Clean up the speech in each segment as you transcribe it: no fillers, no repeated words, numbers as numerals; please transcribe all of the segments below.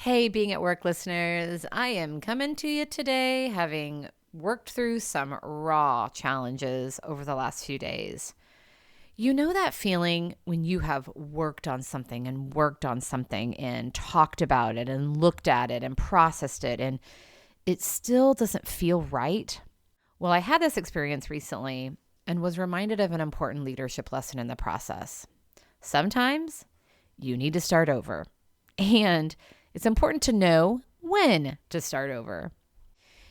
Hey, Being at Work listeners, I am coming to you today having worked through some raw challenges over the last few days. You know that feeling when you have worked on something and worked on something and talked about it and looked at it and processed it and it still doesn't feel right? Well, I had this experience recently and was reminded of an important leadership lesson in the process. Sometimes you need to start over. And it's important to know when to start over.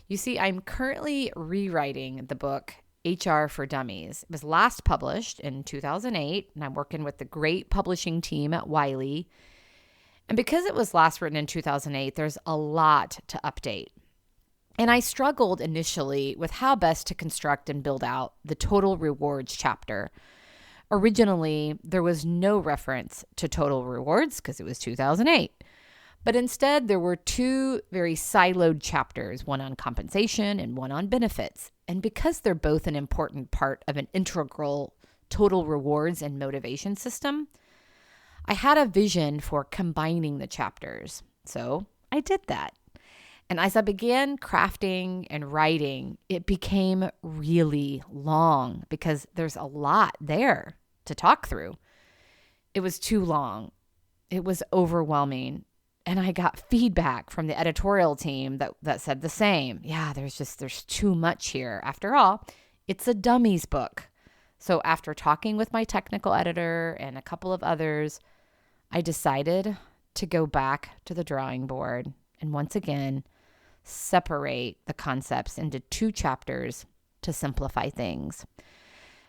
You see, I'm currently rewriting the book HR for Dummies. It was last published in 2008, and I'm working with the great publishing team at Wiley. And because it was last written in 2008, there's a lot to update. And I struggled initially with how best to construct and build out the total rewards chapter. Originally, there was no reference to total rewards because it was 2008. But instead, there were two very siloed chapters, one on compensation and one on benefits. And because they're both an important part of an integral total rewards and motivation system, I had a vision for combining the chapters. So I did that. And as I began crafting and writing, it became really long because there's a lot there to talk through. It was too long. It was overwhelming. And I got feedback from the editorial team that said the same. Yeah, there's too much here. After all, it's a dummies book. So after talking with my technical editor and a couple of others, I decided to go back to the drawing board and once again separate the concepts into two chapters to simplify things.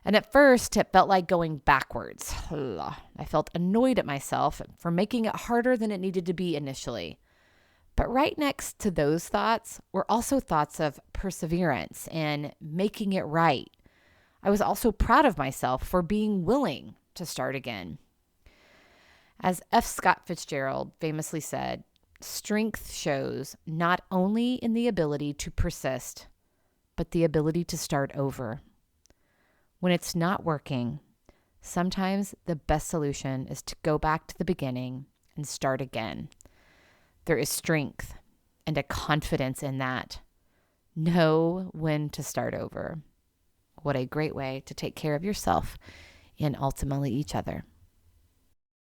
And at first, it felt like going backwards. I felt annoyed at myself for making it harder than it needed to be initially. But right next to those thoughts were also thoughts of perseverance and making it right. I was also proud of myself for being willing to start again. As F. Scott Fitzgerald famously said, strength shows not only in the ability to persist, but the ability to start over. When it's not working, sometimes the best solution is to go back to the beginning and start again. There is strength and a confidence in that. Know when to start over. What a great way to take care of yourself and ultimately each other.